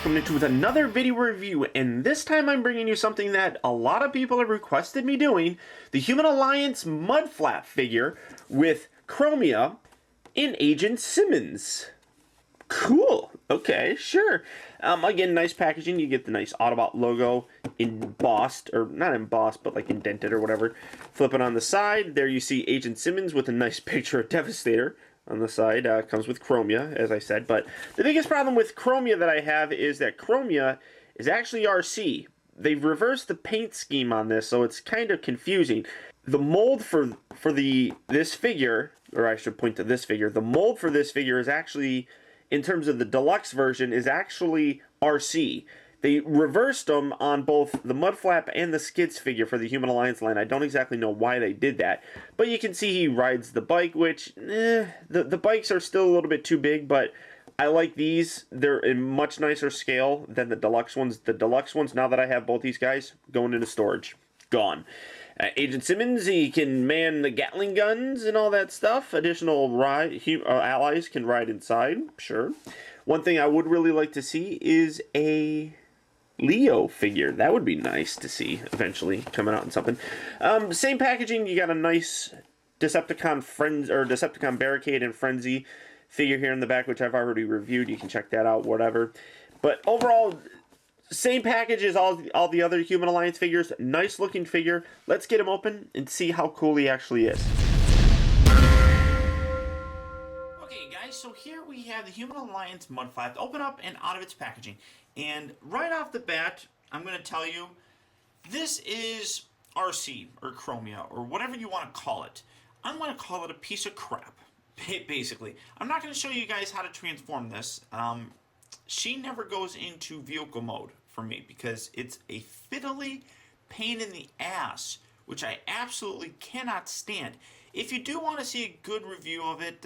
coming into with another video review, and this time I'm bringing you something that a lot of people have requested me doing, the Human Alliance Mudflap figure with Chromia in Agent Simmons. Cool. Okay, sure. Again, nice packaging. You get the nice Autobot logo embossed, or not embossed, but like indented or whatever. Flip it on the side. There you see Agent Simmons with a nice picture of Devastator. On the side, comes with Chromia, as I said, but the biggest problem with Chromia that I have is that Chromia is actually RC. They've reversed the paint scheme on this, so it's kind of confusing. The mold for this figure, or I should point to this figure, the mold for this figure is actually, in terms of the deluxe version, is actually RC. They reversed them on both the Mudflap and the Skids figure for the Human Alliance line. I don't exactly know why they did that. But you can see he rides the bike, which, the bikes are still a little bit too big, but I like these. They're in much nicer scale than the deluxe ones. The deluxe ones, now that I have both these guys, going into storage. Gone. Agent Simmons, he can man the Gatling guns and all that stuff. Additional allies can ride inside, sure. One thing I would really like to see is a Leo figure. That would be nice to see eventually coming out in something. Same packaging. You got a nice Decepticon Barricade and Frenzy figure here in the back, which I've already reviewed. You can check that out, whatever. But overall, same package as all the other Human Alliance figures. Nice looking figure. Let's get him open and see how cool he actually is. Okay guys, so here we have the Human Alliance Mudflap open up and out of its packaging. And right off the bat, I'm going to tell you, this is RC, or Chromia, or whatever you want to call it. I'm going to call it a piece of crap, basically. I'm not going to show you guys how to transform this. She never goes into vehicle mode for me, because it's a fiddly pain in the ass, which I absolutely cannot stand. If you do want to see a good review of it,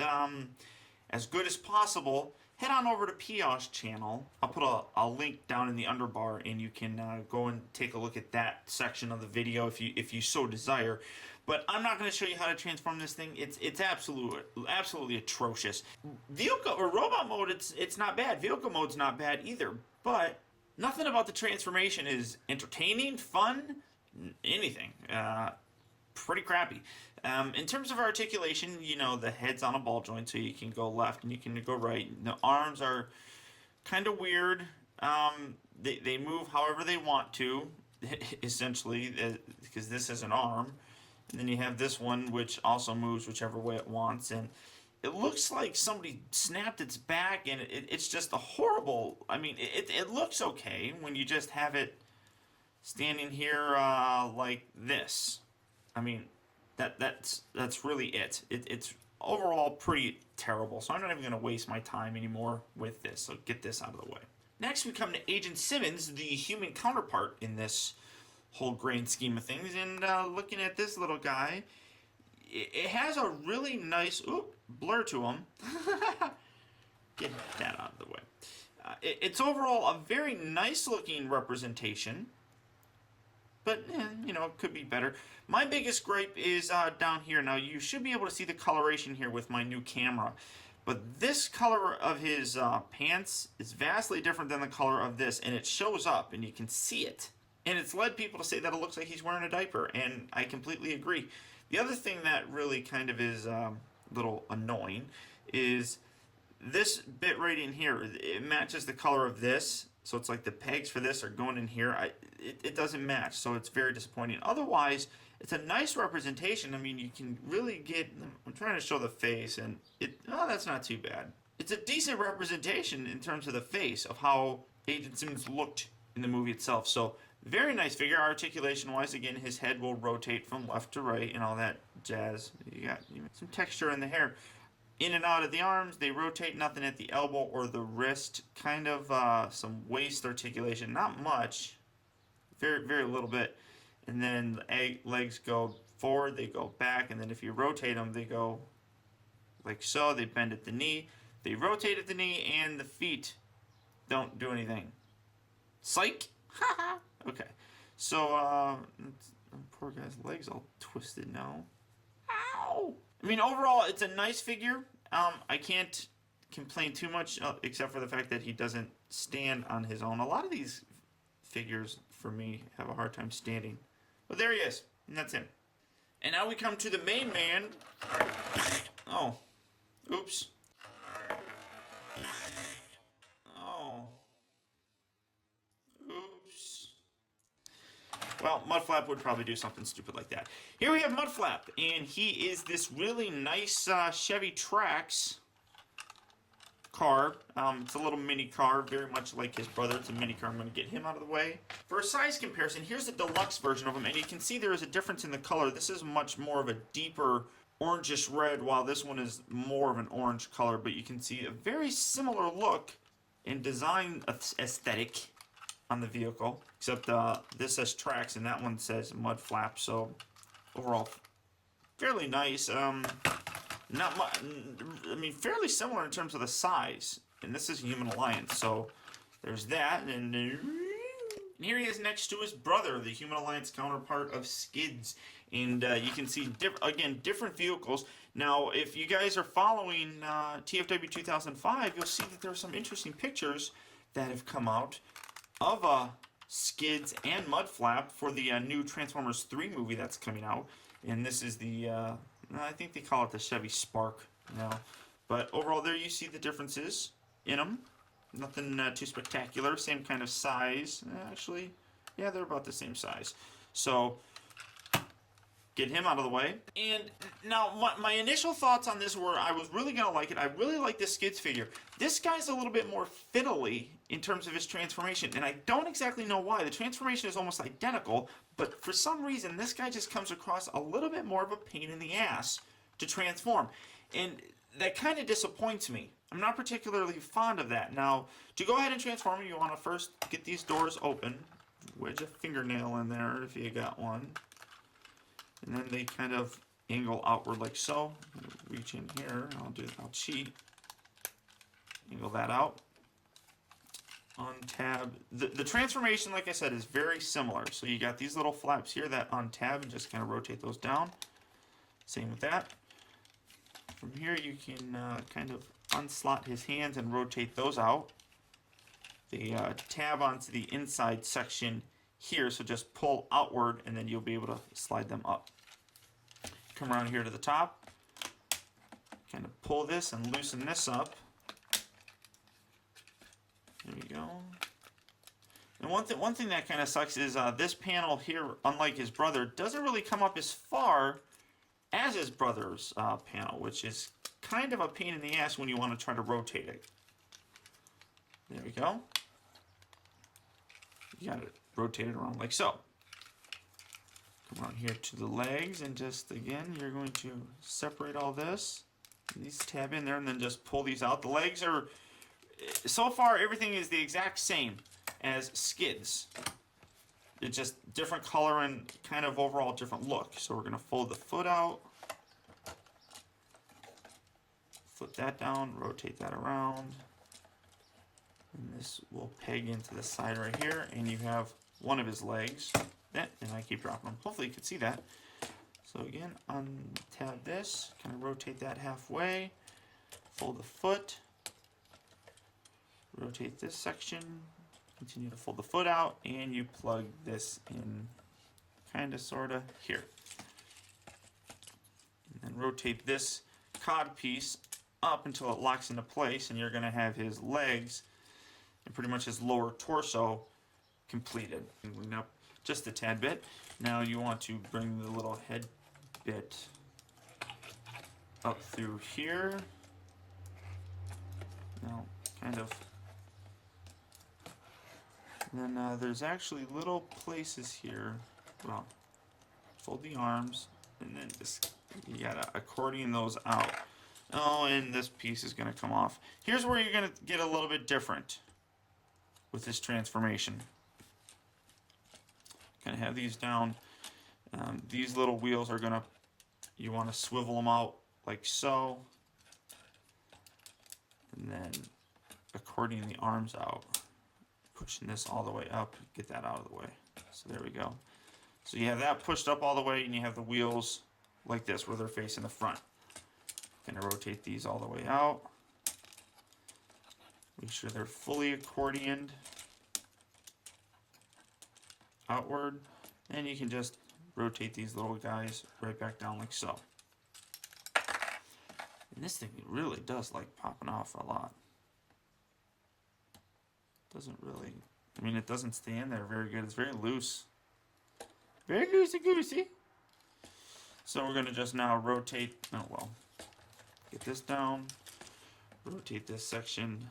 as good as possible, head on over to Pio's channel. I'll put a link down in the underbar, and you can go and take a look at that section of the video if you so desire. But I'm not going to show you how to transform this thing. It's absolutely atrocious. Vehicle or robot mode, it's not bad. Vehicle mode's not bad either. But nothing about the transformation is entertaining, fun, anything. Pretty crappy. In terms of articulation, you know, the head's on a ball joint, so you can go left and you can go right. The arms are kind of weird. They move however they want to, essentially, because this is an arm. And then you have this one, which also moves whichever way it wants. And it looks like somebody snapped its back, and it's just a horrible... I mean, it looks okay when you just have it standing here like this. I mean, that's really it. It's overall pretty terrible, so I'm not even going to waste my time anymore with this, so get this out of the way. Next, we come to Agent Simmons, the human counterpart in this whole grand scheme of things, and looking at this little guy, it has a really nice blur to him. Get that out of the way. It's overall a very nice looking representation, but, you know, it could be better. My biggest gripe is down here. Now, you should be able to see the coloration here with my new camera. But this color of his pants is vastly different than the color of this. And it shows up, and you can see it. And it's led people to say that it looks like he's wearing a diaper. And I completely agree. The other thing that really kind of is a little annoying is this bit right in here. It matches the color of this. So it's like the pegs for this are going in here. It doesn't match, so it's very disappointing. Otherwise, it's a nice representation. I mean, you can really get... I'm trying to show the face, and that's not too bad. It's a decent representation in terms of the face of how Agent Simmons looked in the movie itself. So, very nice figure. Articulation-wise, again, his head will rotate from left to right and all that jazz. You got some texture in the hair. In and out of the arms, they rotate, nothing at the elbow or the wrist. Kind of some waist articulation, not much, very little bit. And then the legs go forward, they go back, and then if you rotate them, they go like so. They bend at the knee, they rotate at the knee, and the feet don't do anything. Psych! Okay, so poor guy's legs all twisted now. Ow! I mean, overall, it's a nice figure. I can't complain too much, except for the fact that he doesn't stand on his own. A lot of these figures, for me, have a hard time standing. But there he is, and that's him. And now we come to the main man. Oh, oops. Oh, oops. Well, Mudflap would probably do something stupid like that. Here we have Mudflap, and he is this really nice Chevy Trax car. It's a little mini car, very much like his brother. It's a mini car. I'm going to get him out of the way. For a size comparison, here's the deluxe version of him, and you can see there is a difference in the color. This is much more of a deeper orangish red, while this one is more of an orange color, but you can see a very similar look and design aesthetic on the vehicle, except this says Trax and that one says Mudflap, so overall fairly nice. Not much, I mean, fairly similar in terms of the size, and this is Human Alliance, so there's that. And here he is next to his brother, the Human Alliance counterpart of Skids, and you can see again different vehicles. Now, if you guys are following TFW 2005, you'll see that there are some interesting pictures that have come out of Skids and Mudflap for the new Transformers 3 movie that's coming out, and this is the I think they call it the Chevy Spark now. But overall, there you see the differences in them. Nothing too spectacular. Same kind of size. Actually, yeah, they're about the same size. So, get him out of the way. And now, my initial thoughts on this were I was really going to like it. I really like this Skids figure. This guy's a little bit more fiddly in terms of his transformation, and I don't exactly know why. The transformation is almost identical, but for some reason, this guy just comes across a little bit more of a pain in the ass to transform. And that kind of disappoints me. I'm not particularly fond of that. Now, to go ahead and transform, you want to first get these doors open. Wedge a fingernail in there if you got one. And then they kind of angle outward like so. Reach in here. I'll cheat. Angle that out. Untab. The transformation, like I said, is very similar. So you got these little flaps here that untab and just kind of rotate those down. Same with that. From here you can kind of unslot his hands and rotate those out. They tab onto the inside section here, so just pull outward and then you'll be able to slide them up. Come around here to the top, kind of pull this and loosen this up. There we go. And one thing that kind of sucks is this panel here, unlike his brother, doesn't really come up as far as his brother's panel, which is kind of a pain in the ass when you want to try to rotate it. There we go. You got it rotated around like so. Come on here to the legs, and just again, you're going to separate all this. These tab in there, and then just pull these out. The legs are, so far, everything is the exact same as Skids. It's just different color and kind of overall different look. So we're going to fold the foot out. Flip that down, rotate that around. And this will peg into the side right here, and you have one of his legs. And I keep dropping them. Hopefully you can see that. So again, untab this, kind of rotate that halfway, fold the foot, rotate this section, continue to fold the foot out, and you plug this in kind of sort of here. And then rotate this cod piece up until it locks into place, and you're going to have his legs and pretty much his lower torso completed. Now, just a tad bit. Now you want to bring the little head bit up through here. Now, kind of. And then there's actually little places here. Well, fold the arms, and then just you gotta accordion those out. Oh, and this piece is gonna come off. Here's where you're gonna get a little bit different with this transformation. Gonna have these down. These little wheels are gonna, you want to swivel them out like so, and then accordion the arms out, pushing this all the way up, get that out of the way. So there we go. So you have that pushed up all the way, and you have the wheels like this where they're facing the front. Gonna rotate these all the way out. Make sure they're fully accordioned outward. And you can just rotate these little guys right back down like so. And this thing really does like popping off a lot. Doesn't really, I mean, it doesn't stay in there very good. It's very loose. Very loosey-goosey. So we're going to just now rotate, oh well, get this down, rotate this section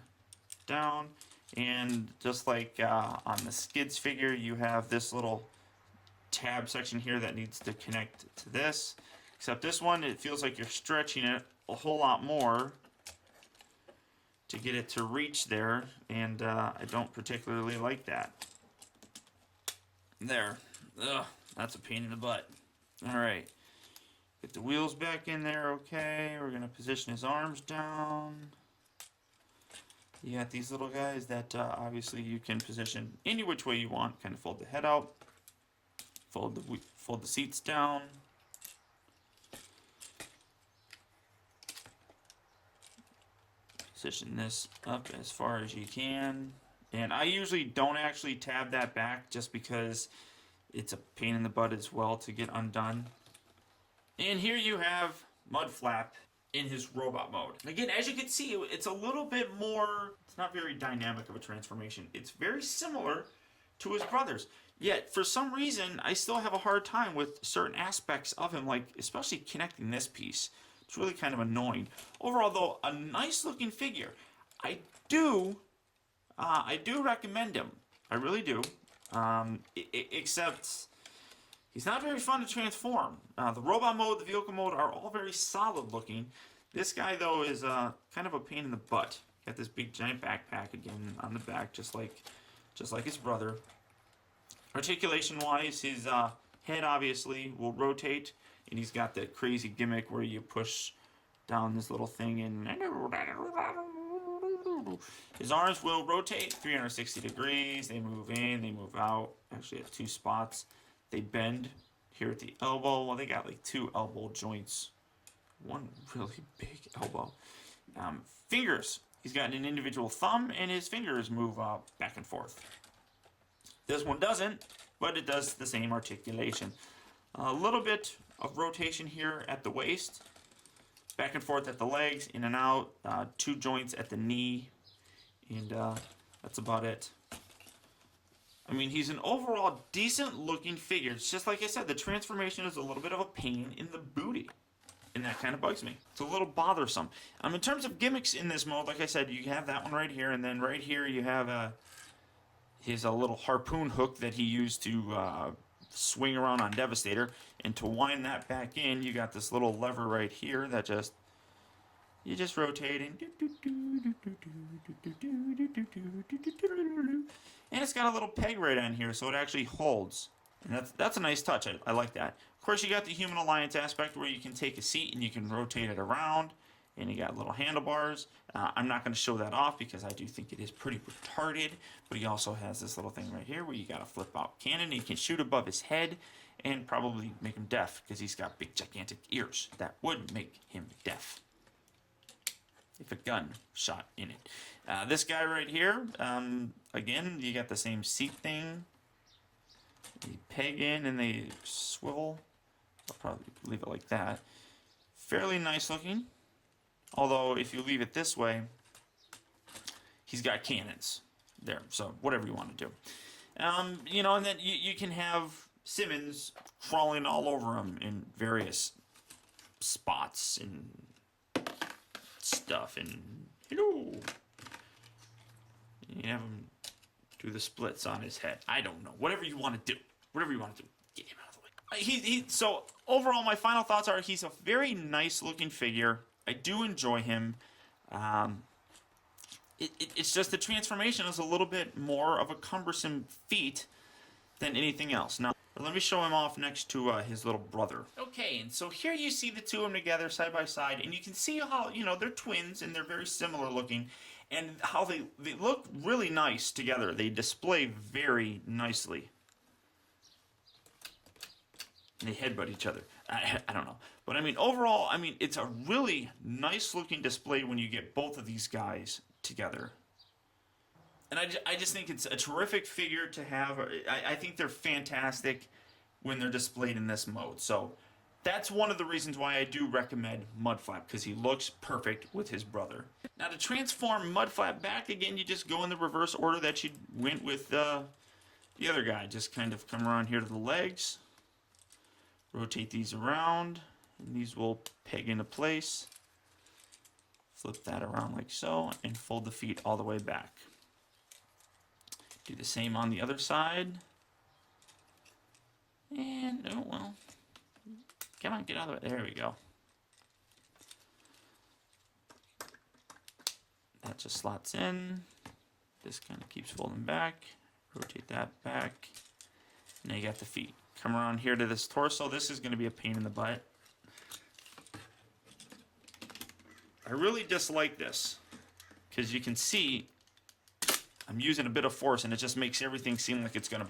down, and just like on the skids figure, you have this little tab section here that needs to connect to this. Except this one, it feels like you're stretching it a whole lot more to get it to reach there, and I don't particularly like that. There. Ugh, that's a pain in the butt. Alright. Get the wheels back in there, okay. We're going to position his arms down. You got these little guys that obviously you can position any which way you want. Kind of fold the head out. Fold the seats down. Position this up as far as you can. And I usually don't actually tab that back just because it's a pain in the butt as well to get undone. And here you have Mudflap in his robot mode. Again, as you can see, it's a little bit more, it's not very dynamic of a transformation. It's very similar to his brothers. Yet, for some reason, I still have a hard time with certain aspects of him, like especially connecting this piece. It's really kind of annoying. Overall, though, a nice looking figure. I do recommend him. I really do. Except he's not very fun to transform. The robot mode, the vehicle mode are all very solid looking. This guy, though, is kind of a pain in the butt. Got this big giant backpack again on the back, just like his brother. Articulation-wise, his head obviously will rotate, and he's got that crazy gimmick where you push down this little thing and his arms will rotate 360 degrees. They move in, they move out. Actually at 2 spots. They bend here at the elbow. Well, they got like 2 elbow joints. One really big elbow. Fingers. He's got an individual thumb, and his fingers move back and forth. This one doesn't, but it does the same articulation. A little bit of rotation here at the waist. Back and forth at the legs, in and out. 2 joints at the knee. And that's about it. I mean, he's an overall decent looking figure. It's just like I said, the transformation is a little bit of a pain in the booty. And that kind of bugs me. It's a little bothersome. In terms of gimmicks in this mode, like I said, you have that one right here. And then right here you have his little harpoon hook that he used to swing around on Devastator. And to wind that back in, you got this little lever right here that you just rotate and it's got a little peg right on here, so it actually holds. And that's a nice touch. I like that. Of course, you got the Human Alliance aspect where you can take a seat and you can rotate it around, and you got little handlebars. I'm not going to show that off because I do think it is pretty retarded, but he also has this little thing right here where you got a flip out cannon, and you can shoot above his head and probably make him deaf because he's got big gigantic ears. That would make him deaf if a gun shot in it. This guy right here, again, you got the same seat thing. You peg in and they swivel. I'll probably leave it like that. Fairly nice looking. Although, if you leave it this way, he's got cannons there. So, whatever you want to do. You know, and then you can have Simmons crawling all over him in various spots and stuff. And, hello. You have him do the splits on his head. I don't know. Whatever you want to do. Whatever you want to do. Get him out of the way. So, overall, my final thoughts are he's a very nice looking figure. I do enjoy him. It's just the transformation is a little bit more of a cumbersome feat than anything else. Now, let me show him off next to his little brother. Okay, and so here you see the two of them together side by side, and you can see how, you know, they're twins and they're very similar looking, and how they look really nice together. They display very nicely. They headbutt each other. I don't know. But I mean, overall, I mean, it's a really nice looking display when you get both of these guys together. And I just think it's a terrific figure to have. I think they're fantastic when they're displayed in this mode. So that's one of the reasons why I do recommend Mudflap, because he looks perfect with his brother. Now to transform Mudflap back again, you just go in the reverse order that you went with the other guy. Just kind of come around here to the legs, rotate these around, and these will peg into place. Flip that around like so, and fold the feet all the way back. Do the same on the other side. And, oh well. Come on, get out of the way. There we go. That just slots in. This kind of keeps folding back. Rotate that back. Now you got the feet. Come around here to this torso. This is going to be a pain in the butt. I really dislike this, because you can see I'm using a bit of force, and it just makes everything seem like it's going to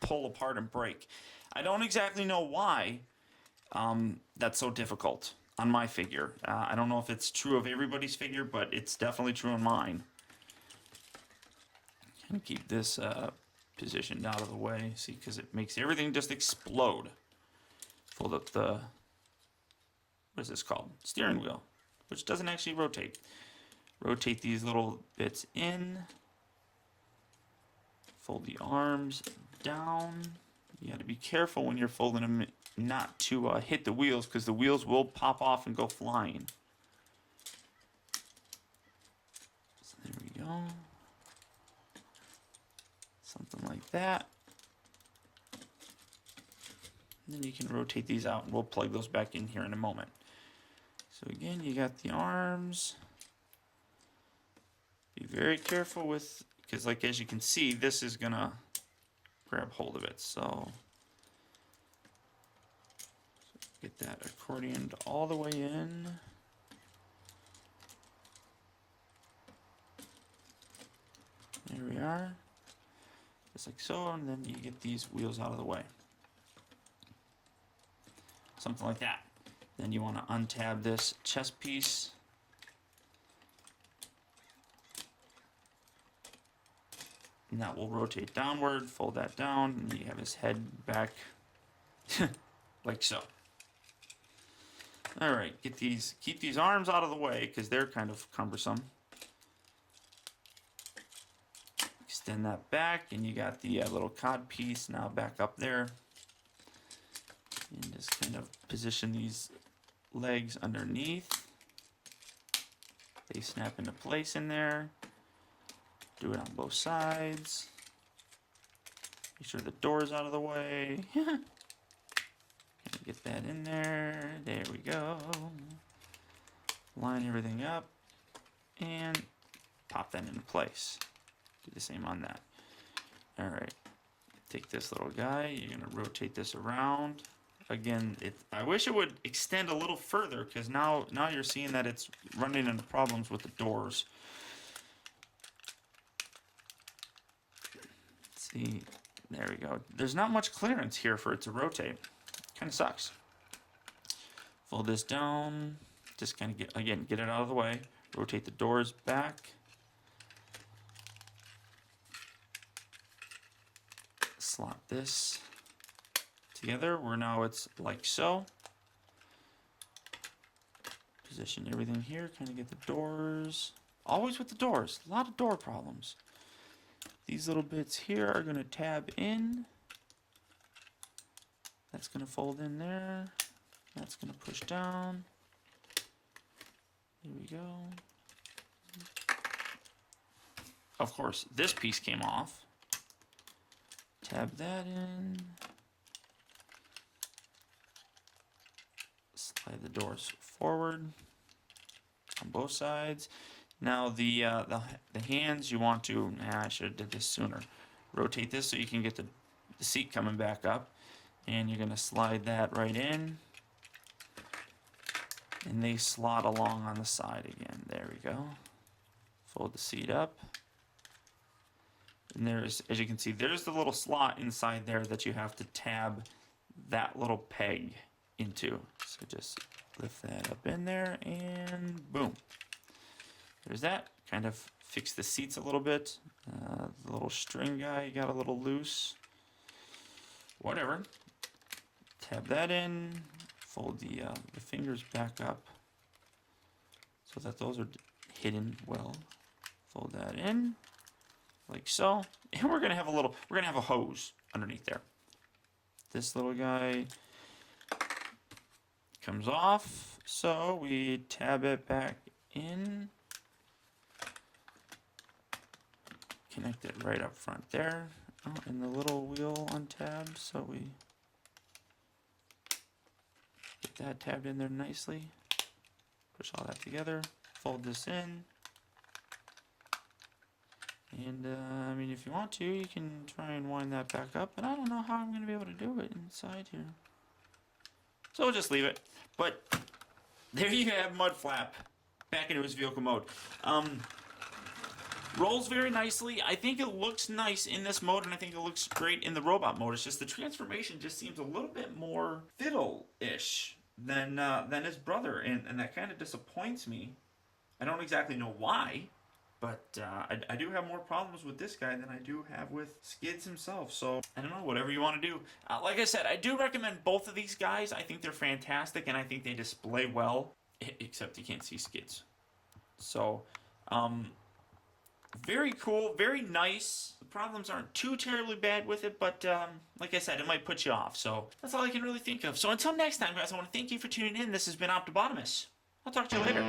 pull apart and break. I don't exactly know why that's so difficult on my figure. I don't know if it's true of everybody's figure, but it's definitely true on mine. Kind of keep this positioned out of the way, see, because it makes everything just explode. Fold up the, what is this called? Steering wheel, which doesn't actually rotate. Rotate these little bits in. Fold the arms down. You got to be careful when you're folding them not to hit the wheels, because the wheels will pop off and go flying. So there we go. Something like that. And then you can rotate these out, and we'll plug those back in here in a moment. So again, you got the arms. Be very careful with, because like as you can see, this is gonna grab hold of it. So get that accordioned all the way in. There we are. Just like so, and then you get these wheels out of the way. Something like that. Then you want to untab this chest piece. And that will rotate downward, fold that down, and you have his head back like so. Alright, keep these arms out of the way, because they're kind of cumbersome. Extend that back, and you got the little cod piece now back up there. And just kind of position these legs underneath. They snap into place in there. Do it on both sides. Make sure the door's out of the way. Get that in there. There we go. Line everything up and pop that into place. Do the same on that. Alright. Take this little guy. You're going to rotate this around. Again, I wish it would extend a little further, because now you're seeing that it's running into problems with the doors. Let's see. There we go. There's not much clearance here for it to rotate. Kind of sucks. Fold this down. Just kind of get it out of the way. Rotate the doors back. Slot this together, where now it's like so. Position everything here, kind of get the doors. Always with the doors, a lot of door problems. These little bits here are going to tab in. That's going to fold in there. That's going to push down. Here we go. Of course, this piece came off. Tab that in. Slide the doors forward on both sides. Now the hands, you want to, I should have did this sooner. Rotate this so you can get the seat coming back up. And you're going to slide that right in. And they slot along on the side again. There we go. Fold the seat up. And there's, as you can see, there's the little slot inside there that you have to tab that little peg into. So just lift that up in there and boom. there's that. Kind of fix the seats a little bit. The little string guy got a little loose. Whatever. Tab that in. Fold the fingers back up so that those are hidden well. Fold that in like so. And we're gonna have a hose underneath there. This little guy comes off, so we tab it back in. Connect it right up front there. Oh, and the little wheel untabs, so we get that tabbed in there nicely. Push all that together. Fold this in. And, I mean, if you want to, you can try and wind that back up. But I don't know how I'm going to be able to do it inside here. So we'll just leave it. But there you have Mudflap back into his vehicle mode. Rolls very nicely. I think it looks nice in this mode, and I think it looks great in the robot mode. It's just the transformation just seems a little bit more fiddle-ish than his brother, and that kind of disappoints me. I don't exactly know why, but I do have more problems with this guy than I do have with Skids himself. So I don't know, whatever you want to do. Like I said, I do recommend both of these guys. I think they're fantastic, and I think they display well, except you can't see Skids. So, very cool, very nice. The problems aren't too terribly bad with it, but like I said, it might put you off. So that's all I can really think of. So until next time, guys, I want to thank you for tuning in. This has been Optibotimus. I'll talk to you later.